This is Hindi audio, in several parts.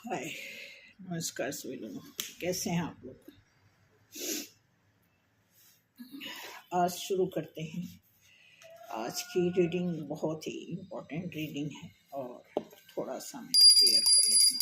हाय, नमस्कार सभी लोगों। कैसे हैं आप लोग? आज शुरू करते हैं। आज की रीडिंग बहुत ही इम्पोर्टेंट रीडिंग है और थोड़ा सा मैं शेयर कर लेता हूँ।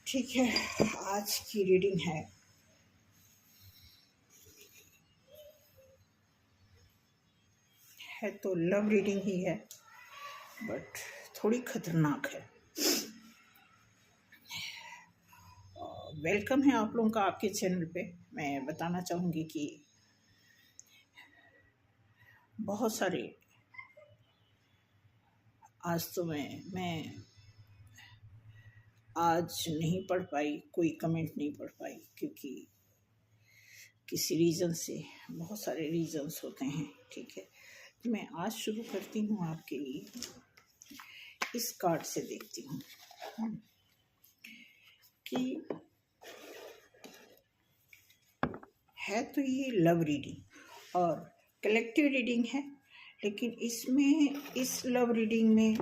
ठीक है, आज की रीडिंग है तो लव रीडिंग ही है, बट थोड़ी खतरनाक है। वेलकम है आप लोगों का आपके चैनल पे। मैं बताना चाहूँगी कि बहुत सारे आज तो मैं आज नहीं पढ़ पाई, कोई कमेंट नहीं पढ़ पाई क्योंकि किसी रीज़न से, बहुत सारे रीज़न्स होते हैं। ठीक है, मैं आज शुरू करती हूँ आपके लिए। इस कार्ड से देखती हूँ कि है तो ये लव रीडिंग और कलेक्टिव रीडिंग है, लेकिन इसमें इस लव रीडिंग में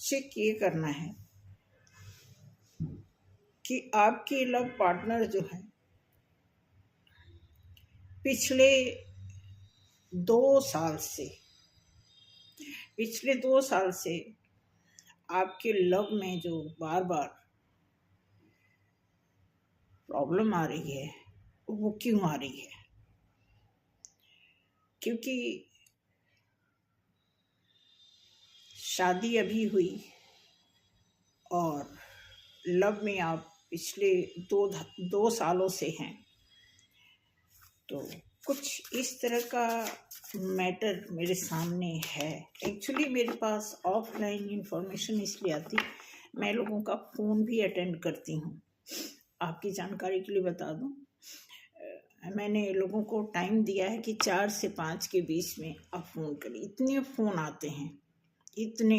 चेक ये करना है कि आपके लव पार्टनर जो है पिछले 2 साल से आपके लव में जो बार बार प्रॉब्लम आ रही है वो क्यों आ रही है। क्योंकि शादी अभी हुई और लव में आप पिछले दो सालों से हैं, तो कुछ इस तरह का मैटर मेरे सामने है। एक्चुअली मेरे पास ऑफलाइन इंफॉर्मेशन इसलिए आती, मैं लोगों का फ़ोन भी अटेंड करती हूँ। आपकी जानकारी के लिए बता दूँ, मैंने लोगों को टाइम दिया है कि 4 से 5 के बीच में आप फ़ोन करिए। इतने फ़ोन आते हैं, इतने,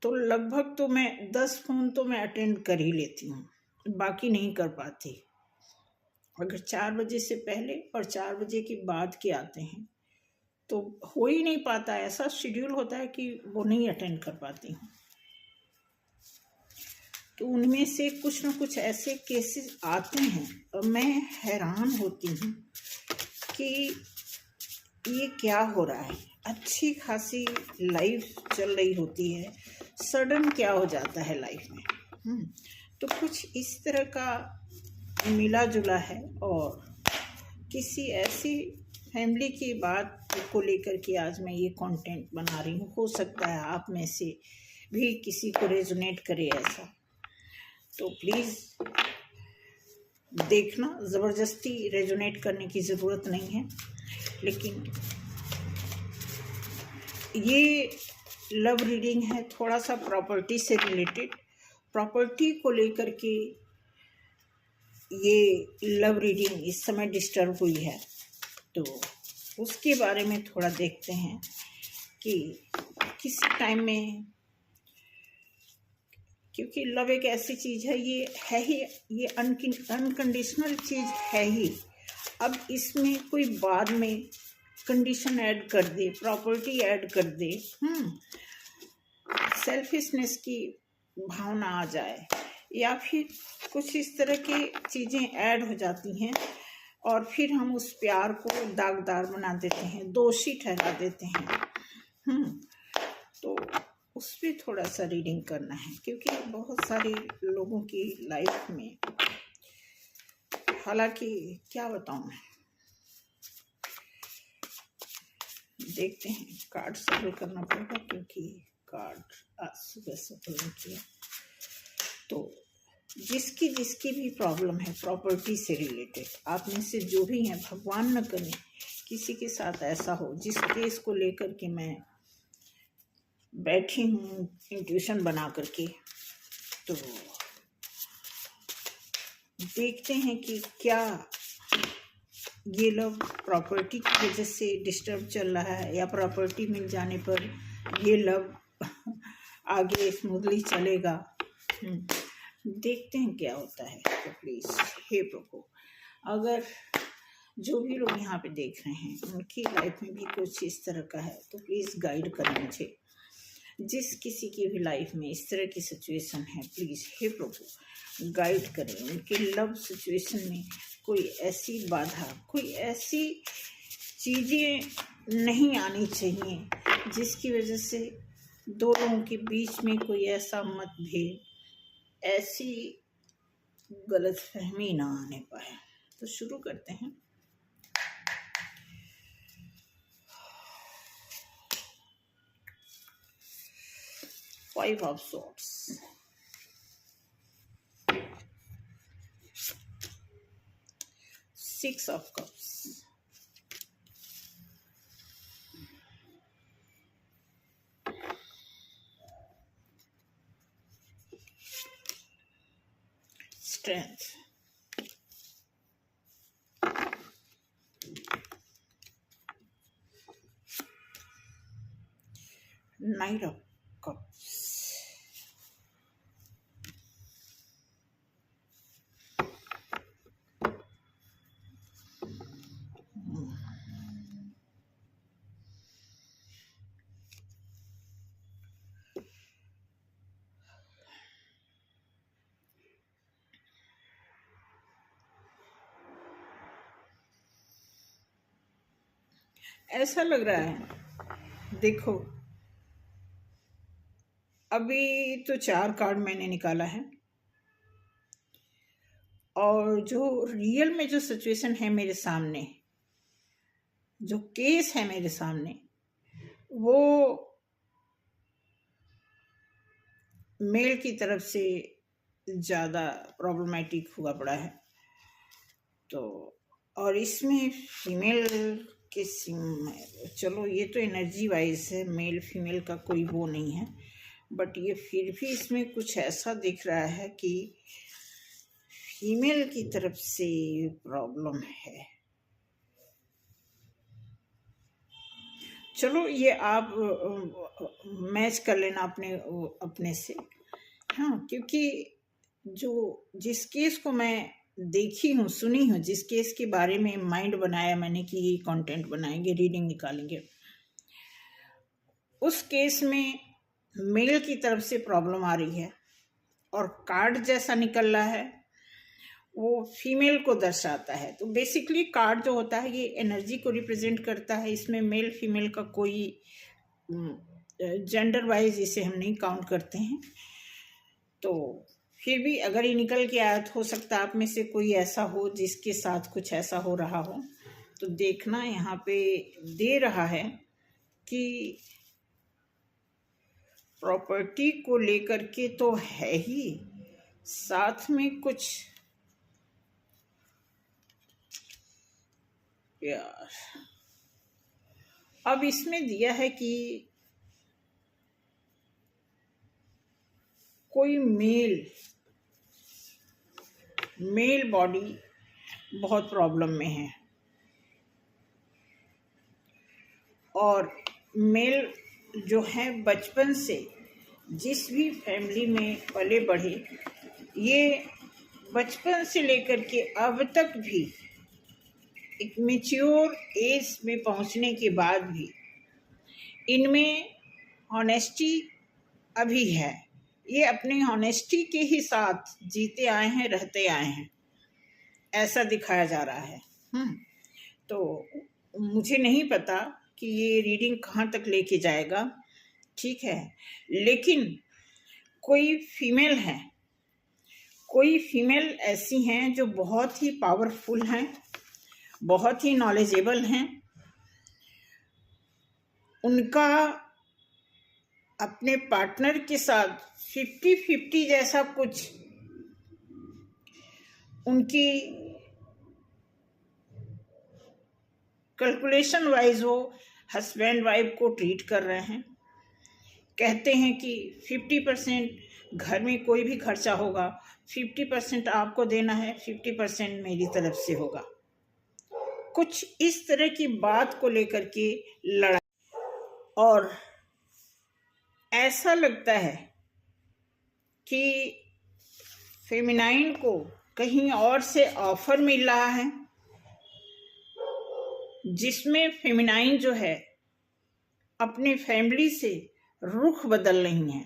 तो लगभग तो मैं 10 फ़ोन तो मैं अटेंड कर ही लेती हूँ, बाकी नहीं कर पाती। अगर 4 बजे से पहले और 4 बजे के बाद के आते हैं तो हो ही नहीं पाता, ऐसा शेड्यूल होता है कि वो नहीं अटेंड कर पाती हूँ। तो उनमें से कुछ न कुछ ऐसे केसेस आते हैं और मैं हैरान होती हूँ कि ये क्या हो रहा है। अच्छी खासी लाइफ चल रही होती है, सडन क्या हो जाता है लाइफ में। तो कुछ इस तरह का मिला जुला है और किसी ऐसी फैमिली की बात को लेकर के आज मैं ये कंटेंट बना रही हूँ। हो सकता है आप में से भी किसी को रेजोनेट करे ऐसा, तो प्लीज़ देखना। ज़बरदस्ती रेजोनेट करने की ज़रूरत नहीं है, लेकिन ये लव रीडिंग है थोड़ा सा प्रॉपर्टी से रिलेटेड। प्रॉपर्टी को लेकर के ये लव रीडिंग इस समय डिस्टर्ब हुई है, तो उसके बारे में थोड़ा देखते हैं कि किसी टाइम में, क्योंकि लव एक ऐसी चीज़ है, ये है ही, ये अनकंडीशनल चीज़ है ही। अब इसमें कोई बाद में कंडीशन ऐड कर दे, प्रॉपर्टी ऐड कर दे, सेल्फिशनेस की भावना आ जाए, या फिर कुछ इस तरह की चीज़ें ऐड हो जाती हैं और फिर हम उस प्यार को दागदार बना देते हैं, दोषी ठहरा देते हैं। तो उस पर थोड़ा सा रीडिंग करना है, क्योंकि बहुत सारे लोगों की लाइफ में, हालांकि क्या बताऊं मैं, देखते हैं, कार्ड सफल करना पड़ेगा क्योंकि कार्ड आज सुबह से ओपन किया। तो जिसकी जिसकी भी प्रॉब्लम है प्रॉपर्टी से रिलेटेड, आप में से जो भी हैं, भगवान न करे किसी के साथ ऐसा हो जिस केस को लेकर के मैं बैठी हूँ इंट्यूशन बना करके। तो देखते हैं कि क्या ये लोग प्रॉपर्टी की वजह से डिस्टर्ब चल रहा है या प्रॉपर्टी मिल जाने पर ये लव आगे स्मूथली चलेगा। देखते हैं क्या होता है। तो प्लीज़ हे प्रभु, अगर जो भी लोग यहाँ पे देख रहे हैं उनकी लाइफ में भी कुछ इस तरह का है तो प्लीज़ गाइड करें मुझे। जिस किसी की भी लाइफ में इस तरह की सिचुएशन है, प्लीज़ हे प्रभु गाइड करें। उनके लव सिचुएशन में कोई ऐसी बाधा, कोई ऐसी चीज़ें नहीं आनी चाहिए जिसकी वजह से दो लोगों के बीच में कोई ऐसा मतभेद, ऐसी गलतफहमी ना आने पाए। तो शुरू करते हैं। Five of Swords, Six of Cups, Strength, Knight of Cups, ऐसा लग रहा है। देखो अभी तो 4 कार्ड मैंने निकाला है और जो रियल में जो सिचुएशन है मेरे सामने, जो केस है मेरे सामने, वो मेल की तरफ से ज़्यादा प्रॉब्लमेटिक हुआ पड़ा है। तो और इसमें फीमेल के चलो ये तो एनर्जी वाइज है, मेल फीमेल का कोई वो नहीं है, बट ये फिर भी इसमें कुछ ऐसा दिख रहा है कि फीमेल की तरफ से प्रॉब्लम है। चलो ये आप मैच कर लेना अपने से, हाँ, क्योंकि जिस केस को मैं देखी हूँ, सुनी हूँ, जिस केस के बारे में माइंड बनाया मैंने कि ये कंटेंट बनाएंगे, रीडिंग निकालेंगे, उस केस में मेल की तरफ से प्रॉब्लम आ रही है और कार्ड जैसा निकल रहा है वो फीमेल को दर्शाता है। तो बेसिकली कार्ड जो होता है ये एनर्जी को रिप्रेजेंट करता है। इसमें मेल फीमेल का कोई जेंडर वाइज इसे हम नहीं काउंट करते हैं। तो फिर भी अगर ये निकल के आया तो हो सकता है आप में से कोई ऐसा हो जिसके साथ कुछ ऐसा हो रहा हो। तो देखना यहाँ पे दे रहा है कि प्रॉपर्टी को लेकर के तो है ही, साथ में कुछ यार अब इसमें दिया है कि कोई मेल बॉडी बहुत प्रॉब्लम में है और मेल जो है बचपन से जिस भी फैमिली में पले बढ़े, ये बचपन से लेकर के अब तक भी एक मैच्योर एज में पहुंचने के बाद भी इनमें हॉनेस्टी अभी है। ये अपनी हॉनेस्टी के ही साथ जीते आए हैं, रहते आए हैं, ऐसा दिखाया जा रहा है। तो मुझे नहीं पता कि ये रीडिंग कहाँ तक लेके जाएगा, ठीक है, लेकिन कोई फीमेल ऐसी हैं जो बहुत ही पावरफुल हैं, बहुत ही नॉलेजेबल हैं। उनका अपने पार्टनर के साथ 50-50 जैसा कुछ उनकी कैलकुलेशन वाइज वो हस्बैंड वाइफ को ट्रीट कर रहे हैं। कहते हैं कि 50% घर में कोई भी खर्चा होगा, 50% आपको देना है, 50% मेरी तरफ से होगा। कुछ इस तरह की बात को लेकर के लड़ाई, और ऐसा लगता है कि फेमिनाइन को कहीं और से ऑफर मिल रहा है, जिसमें फेमिनाइन जो है अपने फैमिली से रुख बदल रही है।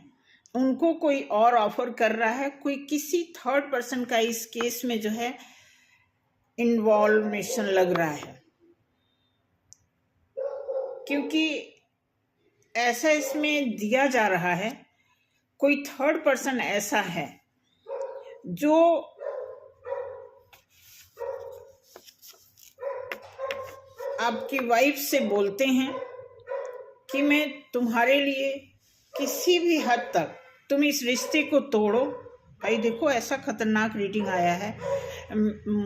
उनको कोई और ऑफर कर रहा है, कोई किसी थर्ड पर्सन का इस केस में जो है इन्वॉल्वेशन लग रहा है, क्योंकि ऐसा इसमें दिया जा रहा है कोई थर्ड पर्सन ऐसा है जो आपकी वाइफ से बोलते हैं कि मैं तुम्हारे लिए किसी भी हद तक, तुम इस रिश्ते को तोड़ो। भाई देखो, ऐसा खतरनाक रीडिंग आया है,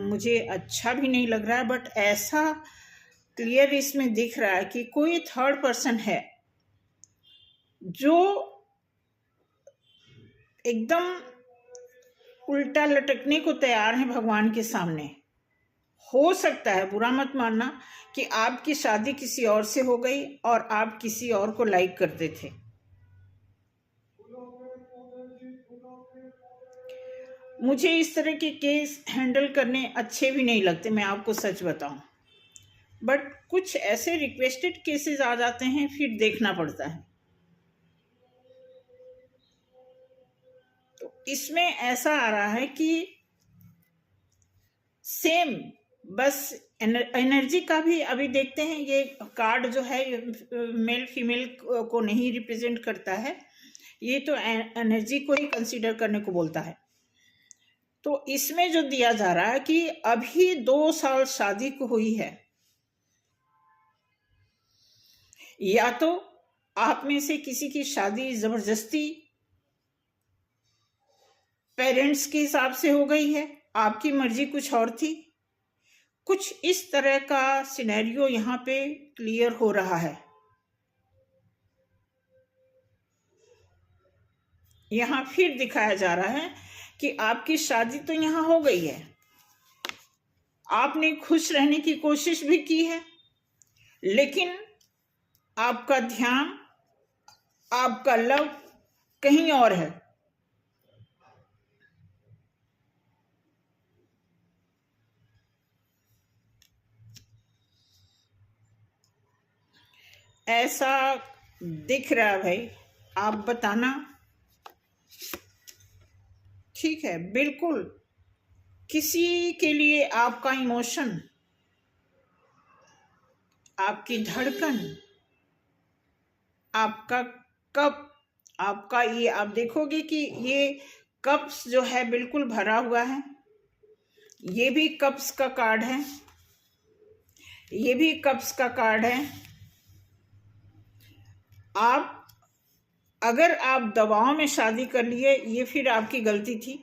मुझे अच्छा भी नहीं लग रहा है, बट ऐसा क्लियर इसमें दिख रहा है कि कोई थर्ड पर्सन है जो एकदम उल्टा लटकने को तैयार है भगवान के सामने। हो सकता है, बुरा मत मानना, कि आपकी शादी किसी और से हो गई और आप किसी और को लाइक करते थे। मुझे इस तरह के केस हैंडल करने अच्छे भी नहीं लगते, मैं आपको सच बताऊं, बट कुछ ऐसे रिक्वेस्टेड केसेस आ जाते हैं, फिर देखना पड़ता है। तो इसमें ऐसा आ रहा है कि सेम, बस एनर्जी का भी अभी देखते हैं। ये कार्ड जो है मेल फीमेल को नहीं रिप्रेजेंट करता है, ये तो एनर्जी को ही कंसीडर करने को बोलता है। तो इसमें जो दिया जा रहा है कि अभी 2 साल शादी को हुई है, या तो आप में से किसी की शादी जबरदस्ती पेरेंट्स के हिसाब से हो गई है, आपकी मर्जी कुछ और थी। कुछ इस तरह का सिनेरियो यहाँ पे क्लियर हो रहा है। यहाँ फिर दिखाया जा रहा है कि आपकी शादी तो यहाँ हो गई है, आपने खुश रहने की कोशिश भी की है, लेकिन आपका ध्यान, आपका लव कहीं और है। ऐसा दिख रहा है भाई, आप बताना। ठीक है, बिल्कुल किसी के लिए आपका इमोशन, आपकी धड़कन, आपका कप, आपका ये आप देखोगे कि ये कप्स जो है बिल्कुल भरा हुआ है। ये भी कप्स का कार्ड है, ये भी कप्स का कार्ड है। अगर आप दबाव में शादी कर लिए, ये फिर आपकी गलती थी।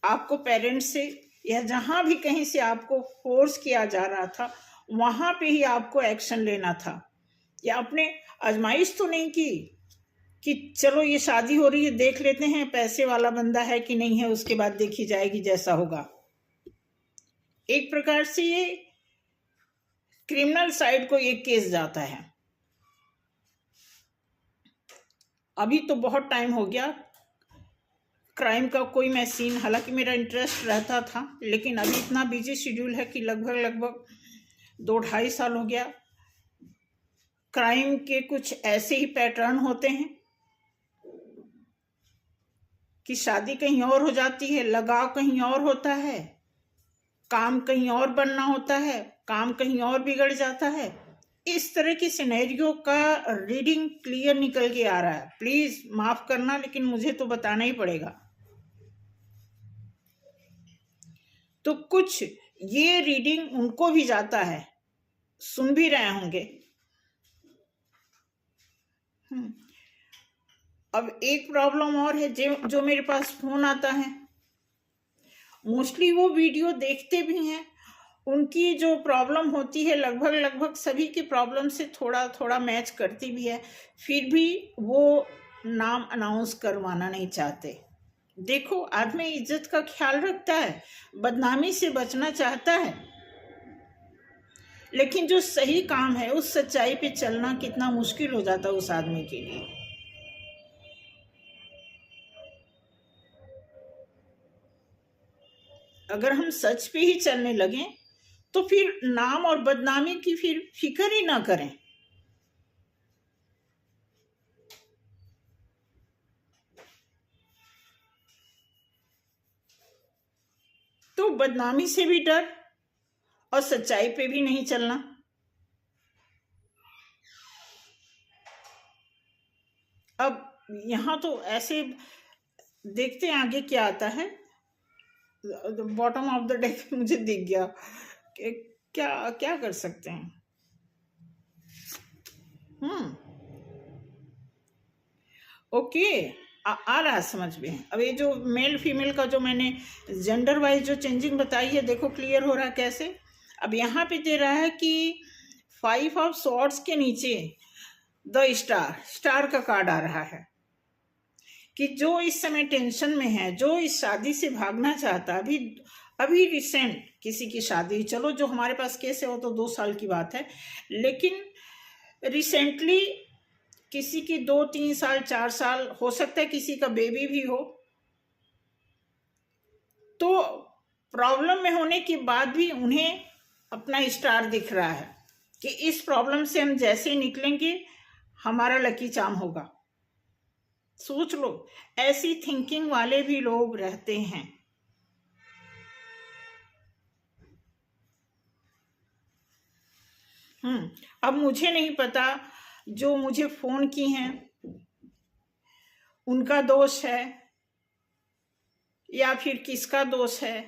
आपको पेरेंट्स से या जहां भी कहीं से आपको फोर्स किया जा रहा था, वहां पे ही आपको एक्शन लेना था। या आपने आजमाइश तो नहीं की कि चलो ये शादी हो रही है, देख लेते हैं पैसे वाला बंदा है कि नहीं है, उसके बाद देखी जाएगी जैसा होगा। एक प्रकार से ये क्रिमिनल साइड को एक केस जाता है। अभी तो बहुत टाइम हो गया क्राइम का कोई मैं सीन, हालांकि मेरा इंटरेस्ट रहता था, लेकिन अभी इतना बिजी शेड्यूल है कि लगभग 2-2.5 साल हो गया। क्राइम के कुछ ऐसे ही पैटर्न होते हैं कि शादी कहीं और हो जाती है, लगाव कहीं और होता है, काम कहीं और बनना होता है, काम कहीं और बिगड़ जाता है। इस तरह की सिनेरियो का रीडिंग क्लियर निकल के आ रहा है। प्लीज माफ करना, लेकिन मुझे तो बताना ही पड़ेगा। तो कुछ ये रीडिंग उनको भी जाता है, सुन भी रहे होंगे। अब एक प्रॉब्लम और है, जो मेरे पास फोन आता है, मोस्टली वो वीडियो देखते भी हैं, उनकी जो प्रॉब्लम होती है लगभग सभी की प्रॉब्लम से थोड़ा थोड़ा मैच करती भी है, फिर भी वो नाम अनाउंस करवाना नहीं चाहते। देखो, आदमी इज्जत का ख्याल रखता है, बदनामी से बचना चाहता है, लेकिन जो सही काम है उस सच्चाई पे चलना कितना मुश्किल हो जाता है उस आदमी के लिए। अगर हम सच पे ही चलने लगें तो फिर नाम और बदनामी की फिर फिक्र ही ना करें। तो बदनामी से भी डर और सच्चाई पे भी नहीं चलना। अब यहाँ तो ऐसे देखते हैं आगे क्या आता है। बॉटम ऑफ द डेक मुझे दिख गया कि क्या क्या कर सकते हैं। ओके, आ रहा है समझ में। अब ये जो मेल फीमेल का जो मैंने जेंडर वाइज जो चेंजिंग बताई है, देखो क्लियर हो रहा है कैसे। अब यहाँ पे दे रहा है कि 5 ऑफ सॉर्ड्स के नीचे द स्टार का कार्ड आ रहा है कि जो इस समय टेंशन में है, जो इस शादी से भागना चाहता, अभी रिसेंट किसी की शादी, चलो जो हमारे पास केस है वो तो 2 साल की बात है, लेकिन रिसेंटली किसी की 2-3 साल 4 साल, हो सकता है किसी का बेबी भी हो, तो प्रॉब्लम में होने के बाद भी उन्हें अपना स्टार दिख रहा है कि इस प्रॉब्लम से हम जैसे निकलेंगे हमारा लकी चार्म होगा। सोच लो, ऐसी थिंकिंग वाले भी लोग रहते हैं। अब मुझे नहीं पता जो मुझे फोन की हैं उनका दोष है या फिर किसका दोष है।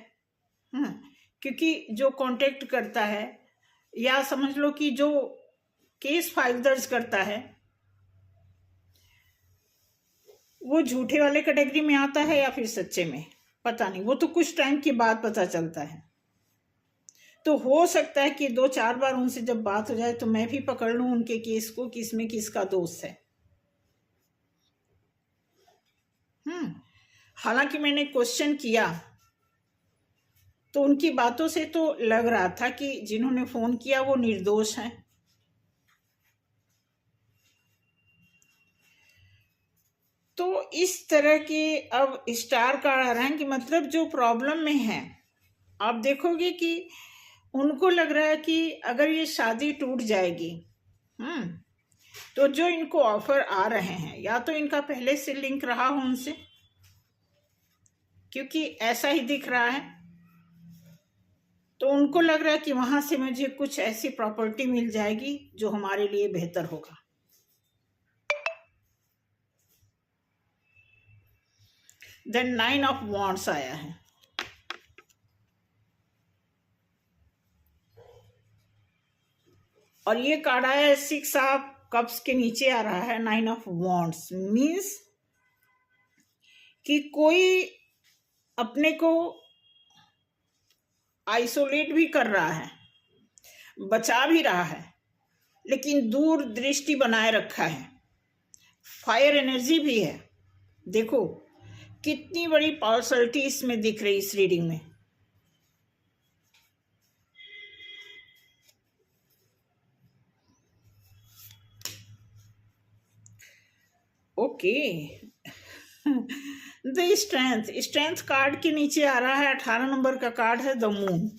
क्योंकि जो कांटेक्ट करता है, या समझ लो कि जो केस फाइल दर्ज करता है, वो झूठे वाले कैटेगरी में आता है या फिर सच्चे में, पता नहीं, वो तो कुछ टाइम के बाद पता चलता है। तो हो सकता है कि 2-4 बार उनसे जब बात हो जाए तो मैं भी पकड़ लूं उनके केस को कि इसमें किसका दोष है। हालांकि मैंने क्वेश्चन किया तो उनकी बातों से तो लग रहा था कि जिन्होंने फोन किया वो निर्दोष हैं। तो इस तरह के अब स्टार कार्ड आ रहा है कि मतलब जो प्रॉब्लम में है, आप देखोगे कि उनको लग रहा है कि अगर ये शादी टूट जाएगी, तो जो इनको ऑफर आ रहे हैं, या तो इनका पहले से लिंक रहा हो उनसे, क्योंकि ऐसा ही दिख रहा है, तो उनको लग रहा है कि वहां से मुझे कुछ ऐसी प्रॉपर्टी मिल जाएगी जो हमारे लिए बेहतर होगा। देन 9 ऑफ वॉन्ड्स आया है, और ये कार्ड आया है 6 ऑफ कप्स के नीचे आ रहा है 9 ऑफ वॉन्ड्स। मीन्स कि कोई अपने को आइसोलेट भी कर रहा है, बचा भी रहा है, लेकिन दूर दृष्टि बनाए रखा है। फायर एनर्जी भी है। देखो कितनी बड़ी पावर्सलिटी इसमें दिख रही इस रीडिंग में। ओके, द स्ट्रेंथ कार्ड के नीचे आ रहा है 18 नंबर का कार्ड है द मून।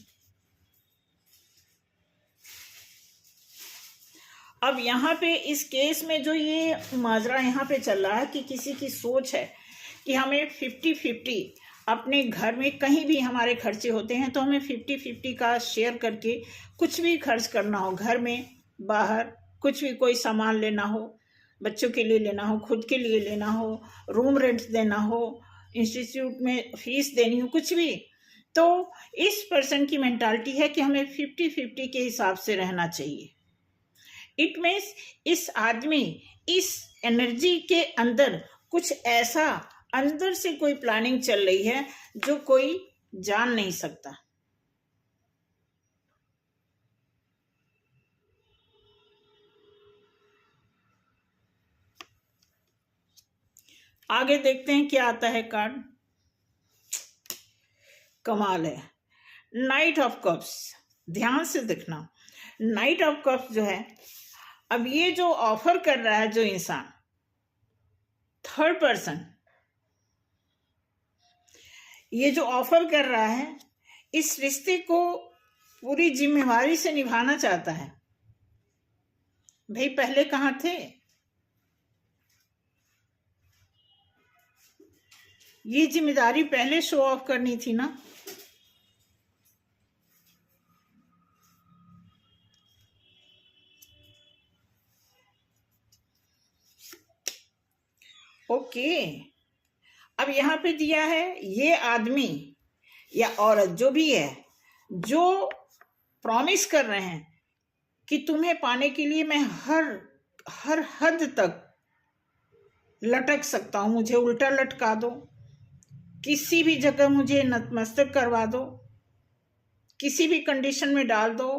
अब यहाँ पे इस केस में जो ये माजरा यहाँ पे चल रहा है कि किसी की सोच है कि हमें 50-50 अपने घर में कहीं भी हमारे खर्चे होते हैं तो हमें 50-50 का शेयर करके कुछ भी खर्च करना हो, घर में बाहर कुछ भी, कोई सामान लेना हो, बच्चों के लिए लेना हो, खुद के लिए लेना हो, रूम रेंट देना हो, इंस्टीट्यूट में फीस देनी हो, कुछ भी, तो इस पर्सन की मेंटालिटी है कि हमें 50-50 के हिसाब से रहना चाहिए। इट मीन्स इस आदमी इस एनर्जी के अंदर कुछ ऐसा अंदर से कोई प्लानिंग चल रही है जो कोई जान नहीं सकता। आगे देखते हैं क्या आता है कार्ड। कमाल है, नाइट ऑफ कप्स। ध्यान से देखना, नाइट ऑफ कप्स जो है, अब ये जो ऑफर कर रहा है जो इंसान, थर्ड पर्सन, ये जो ऑफर कर रहा है इस रिश्ते को पूरी जिम्मेवारी से निभाना चाहता है। भाई पहले कहाँ थे? ये जिम्मेदारी पहले शो ऑफ करनी थी ना। ओके, अब यहाँ पे दिया है ये आदमी या औरत जो भी है, जो प्रॉमिस कर रहे हैं कि तुम्हें पाने के लिए मैं हर हद तक लटक सकता हूं, मुझे उल्टा लटका दो, किसी भी जगह मुझे नतमस्तक करवा दो, किसी भी कंडीशन में डाल दो,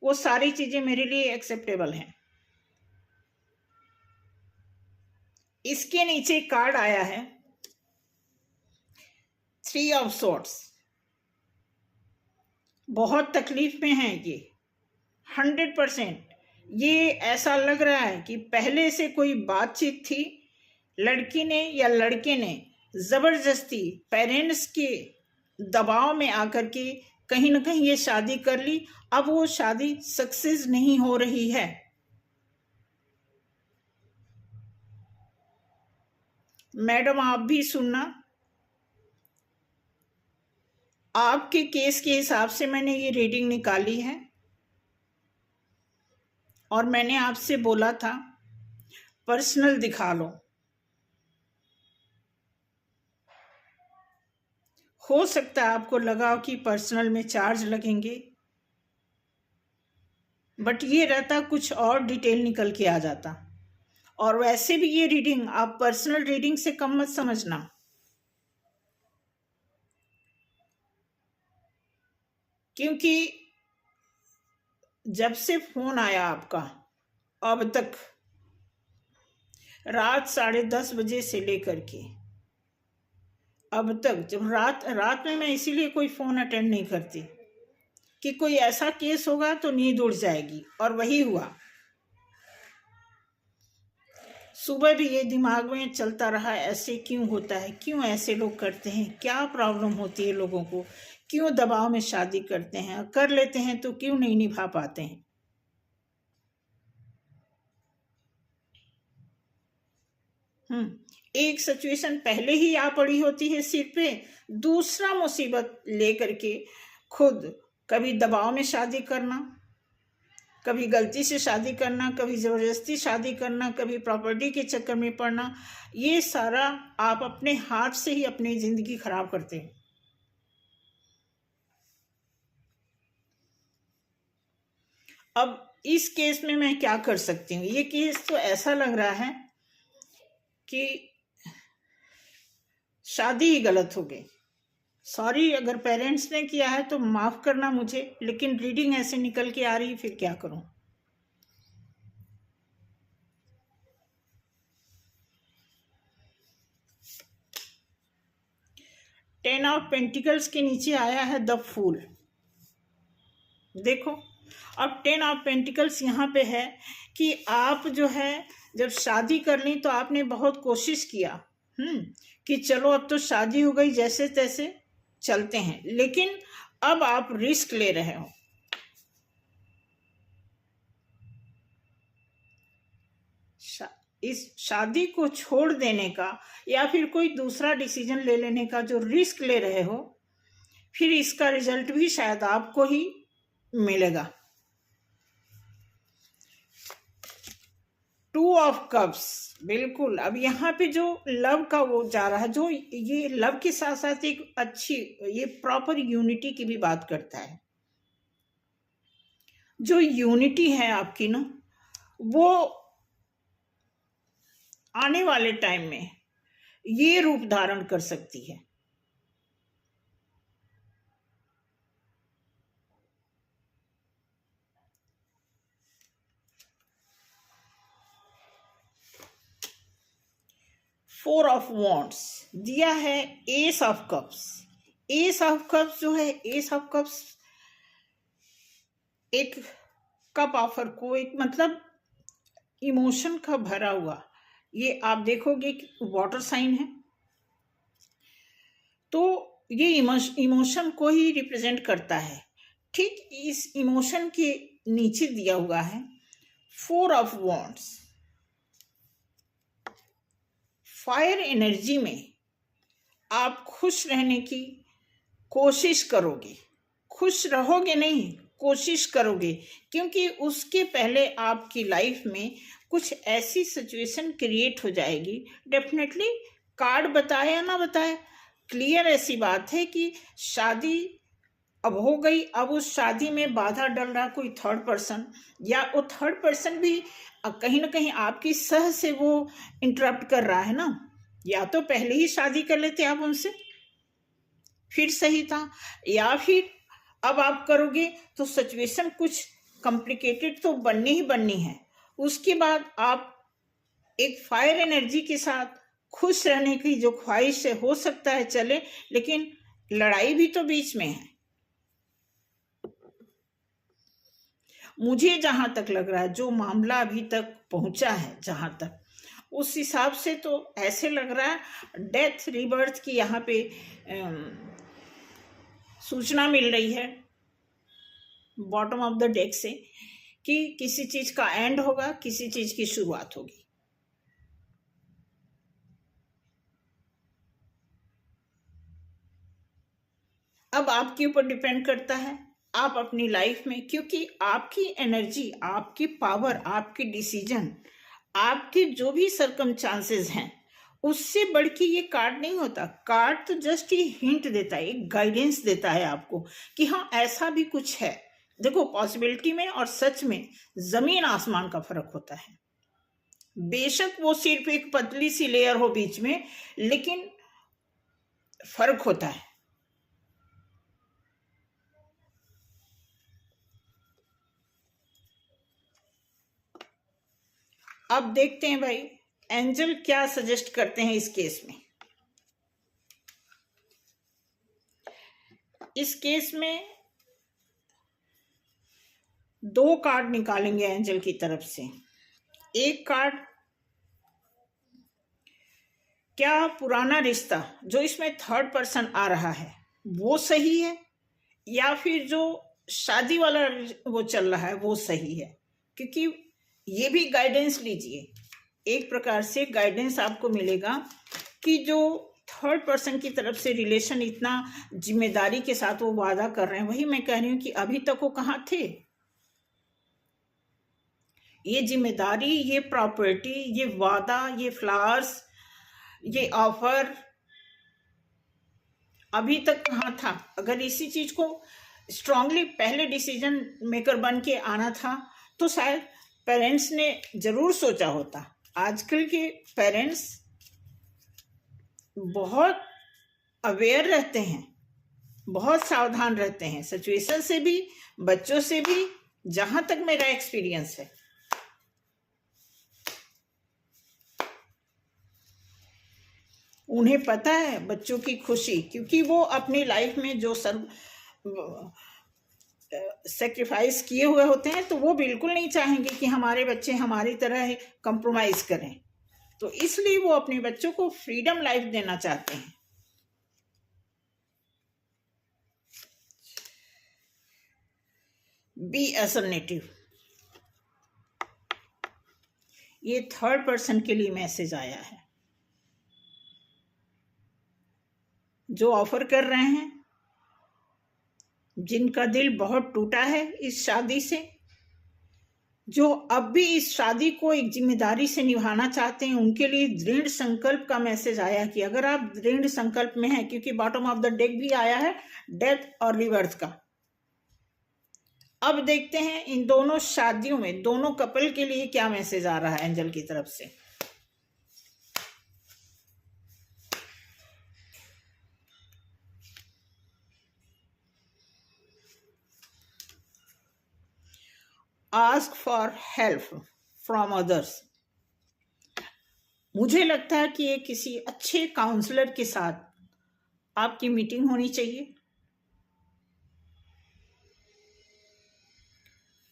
वो सारी चीजें मेरे लिए एक्सेप्टेबल हैं। इसके नीचे कार्ड आया है 3 ऑफ सॉर्ड्स। बहुत तकलीफ में है ये, 100%। ये ऐसा लग रहा है कि पहले से कोई बातचीत थी, लड़की ने या लड़के ने जबरदस्ती पेरेंट्स के दबाव में आकर के कहीं ना कहीं ये शादी कर ली। अब वो शादी सक्सेस नहीं हो रही है। मैडम आप भी सुनना, आपके केस के हिसाब से मैंने ये रीडिंग निकाली है और मैंने आपसे बोला था पर्सनल दिखा लो। हो सकता है आपको लगा कि पर्सनल में चार्ज लगेंगे, बट ये रहता कुछ और डिटेल निकल के आ जाता। और वैसे भी ये रीडिंग आप पर्सनल रीडिंग से कम मत समझना, क्योंकि जब से फोन आया आपका अब तक, रात 10:30 बजे से लेकर के अब तक, जब रात में मैं इसीलिए कोई फोन अटेंड नहीं करती कि कोई ऐसा केस होगा तो नींद उड़ जाएगी, और वही हुआ। सुबह भी ये दिमाग में चलता रहा ऐसे क्यों होता है, क्यों ऐसे लोग करते हैं, क्या प्रॉब्लम होती है लोगों को, क्यों दबाव में शादी करते हैं, कर लेते हैं तो क्यों नहीं निभा पाते हैं। एक सिचुएशन पहले ही आ पड़ी होती है सिर पे, दूसरा मुसीबत लेकर के खुद कभी दबाव में शादी करना, कभी गलती से शादी करना, कभी जबरदस्ती शादी करना, कभी प्रॉपर्टी के चक्कर में पड़ना। ये सारा आप अपने हाथ से ही अपनी जिंदगी खराब करते हैं। अब इस केस में मैं क्या कर सकती हूँ? ये केस तो ऐसा लग रहा है कि शादी ही गलत हो गई। सॉरी अगर पेरेंट्स ने किया है तो माफ करना मुझे, लेकिन रीडिंग ऐसे निकल के आ रही, फिर क्या करूं। टेन ऑफ पेंटिकल्स के नीचे आया है द फूल। देखो, अब 10 ऑफ पेंटिकल्स यहाँ पे है कि आप जो है जब शादी कर ली तो आपने बहुत कोशिश किया कि चलो अब तो शादी हो गई, जैसे तैसे चलते हैं, लेकिन अब आप रिस्क ले रहे हो। इस शादी को छोड़ देने का या फिर कोई दूसरा डिसीजन ले लेने का जो रिस्क ले रहे हो, फिर इसका रिजल्ट भी शायद आपको ही मिलेगा। 2 ऑफ कप्स, बिल्कुल। अब यहाँ पे जो लव का वो जा रहा है, जो ये लव के साथ साथ एक अच्छी, ये प्रॉपर यूनिटी की भी बात करता है। जो यूनिटी है आपकी ना, वो आने वाले टाइम में ये रूप धारण कर सकती है। फोर ऑफ वॉन्ड्स दिया है S of cups. S of cups जो है, एस ऑफ कप्स एक कप ऑफर को, एक मतलब इमोशन का भरा हुआ, ये आप देखोगे वाटर साइन है, तो ये इमोशन को ही रिप्रेजेंट करता है। ठीक इस इमोशन के नीचे दिया हुआ है four of wands. Fire energy में आप खुश रहने की कोशिश करोगे, खुश रहोगे नहीं, कोशिश करोगे, क्योंकि उसके पहले आपकी लाइफ में कुछ ऐसी सिचुएशन क्रिएट हो जाएगी। डेफिनेटली कार्ड बताए या ना बताए, क्लियर ऐसी बात है कि शादी अब हो गई, अब उस शादी में बाधा डल रहा कोई थर्ड पर्सन, या वो थर्ड पर्सन भी कहीं ना कहीं आपकी सह से वो इंटरप्ट कर रहा है ना। या तो पहले ही शादी कर लेते आप उनसे, फिर सही था, या फिर अब आप करोगे तो सिचुएशन कुछ कॉम्प्लिकेटेड तो बननी ही बननी है। उसके बाद आप एक फायर एनर्जी के साथ खुश रहने की जो ख्वाहिश है, हो सकता है चले, लेकिन लड़ाई भी तो बीच में है। मुझे जहां तक लग रहा है, जो मामला अभी तक पहुंचा है जहां तक, उस हिसाब से तो ऐसे लग रहा है डेथ रिबर्थ की यहाँ पे सूचना मिल रही है बॉटम ऑफ द डेक से, कि किसी चीज का एंड होगा, किसी चीज की शुरुआत होगी। अब आपके ऊपर डिपेंड करता है आप अपनी लाइफ में, क्योंकि आपकी एनर्जी, आपकी पावर, आपकी डिसीजन, आपके जो भी सरकमस्टांसेस हैं, उससे बढ़ के ये कार्ड नहीं होता। कार्ड तो जस्ट ये हिंट देता है, एक गाइडेंस देता है आपको कि हाँ ऐसा भी कुछ है। देखो, पॉसिबिलिटी में और सच में जमीन आसमान का फर्क होता है। बेशक वो सिर्फ एक पतली सी लेयर हो बीच में, लेकिन फर्क होता है। अब देखते हैं भाई एंजल क्या सजेस्ट करते हैं इस केस में। इस केस में दो कार्ड निकालेंगे एंजल की तरफ से। एक कार्ड, क्या पुराना रिश्ता जो इसमें थर्ड पर्सन आ रहा है वो सही है, या फिर जो शादी वाला वो चल रहा है वो सही है। क्योंकि ये भी गाइडेंस लीजिए, एक प्रकार से गाइडेंस आपको मिलेगा कि जो थर्ड पर्सन की तरफ से रिलेशन इतना जिम्मेदारी के साथ वो वादा कर रहे हैं, वही मैं कह रही हूं कि अभी तक वो कहाँ थे। ये जिम्मेदारी, ये प्रॉपर्टी, ये वादा, ये फ्लावर्स, ये ऑफर अभी तक कहाँ था। अगर इसी चीज को स्ट्रांगली पहले डिसीजन मेकर बन के आना था तो शायद पेरेंट्स ने जरूर सोचा होता। आजकल के पेरेंट्स बहुत अवेयर रहते हैं, बहुत सावधान रहते हैं, सिचुएशन से भी, बच्चों से भी, जहां तक मेरा एक्सपीरियंस है। उन्हें पता है बच्चों की खुशी, क्योंकि वो अपनी लाइफ में जो सेक्रीफाइस किए हुए होते हैं, तो वो बिल्कुल नहीं चाहेंगे कि हमारे बच्चे हमारी तरह कंप्रोमाइज करें। तो इसलिए वो अपने बच्चों को फ्रीडम लाइफ देना चाहते हैं। बी असर्नेटिव, ये थर्ड पर्सन के लिए मैसेज आया है। जो ऑफर कर रहे हैं, जिनका दिल बहुत टूटा है इस शादी से, जो अब भी इस शादी को एक जिम्मेदारी से निभाना चाहते हैं, उनके लिए दृढ़ संकल्प का मैसेज आया कि अगर आप दृढ़ संकल्प में हैं, क्योंकि बॉटम ऑफ द डेक भी आया है डेथ और रिवर्थ का। अब देखते हैं इन दोनों शादियों में, दोनों कपल के लिए क्या मैसेज आ रहा है एंजल की तरफ से। Ask for help from others. मुझे लगता है कि ये किसी अच्छे काउंसलर के साथ आपकी मीटिंग होनी चाहिए।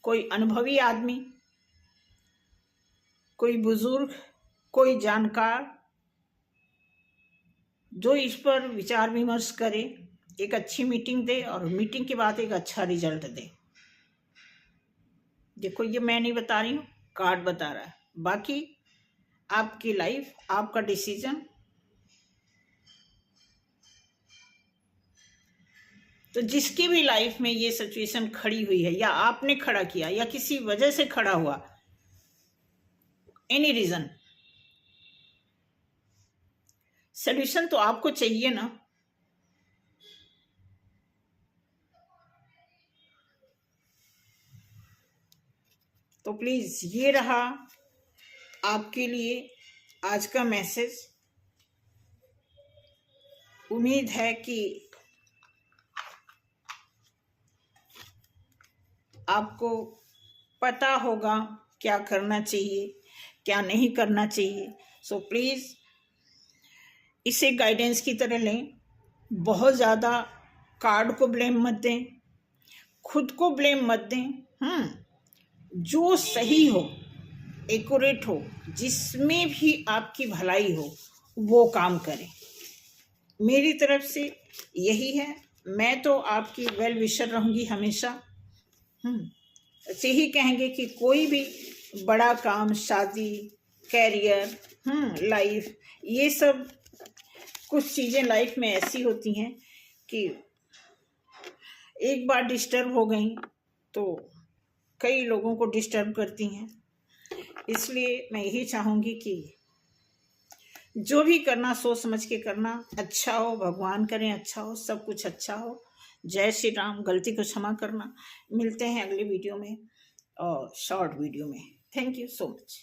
कोई अनुभवी आदमी, कोई बुजुर्ग, कोई जानकार जो इस पर विचार विमर्श करे, एक अच्छी मीटिंग दे और मीटिंग के बाद एक अच्छा रिजल्ट दे। देखो, ये मैं नहीं बता रही हूँ, कार्ड बता रहा है। बाकी आपकी लाइफ, आपका डिसीजन। तो जिसकी भी लाइफ में ये सिचुएशन खड़ी हुई है, या आपने खड़ा किया, या किसी वजह से खड़ा हुआ, एनी रीजन, सॉल्यूशन तो आपको चाहिए ना। तो प्लीज ये रहा आपके लिए आज का मैसेज। उम्मीद है कि आपको पता होगा क्या करना चाहिए, क्या नहीं करना चाहिए। सो प्लीज इसे गाइडेंस की तरह लें। बहुत ज़्यादा कार्ड को ब्लेम मत दें, खुद को ब्लेम मत दें। जो सही हो, एक्यूरेट हो, जिसमें भी आपकी भलाई हो, वो काम करें। मेरी तरफ से यही है। मैं तो आपकी वेल विशर रहूँगी हमेशा। ऐसे ही कहेंगे कि कोई भी बड़ा काम, शादी, कैरियर, लाइफ, ये सब कुछ चीज़ें लाइफ में ऐसी होती हैं कि एक बार डिस्टर्ब हो गई तो कई लोगों को डिस्टर्ब करती हैं। इसलिए मैं यही चाहूँगी कि जो भी करना सोच समझ के करना, अच्छा हो, भगवान करें अच्छा हो, सब कुछ अच्छा हो। जय श्री राम। गलती को क्षमा करना। मिलते हैं अगले वीडियो में और शॉर्ट वीडियो में। Thank you so much.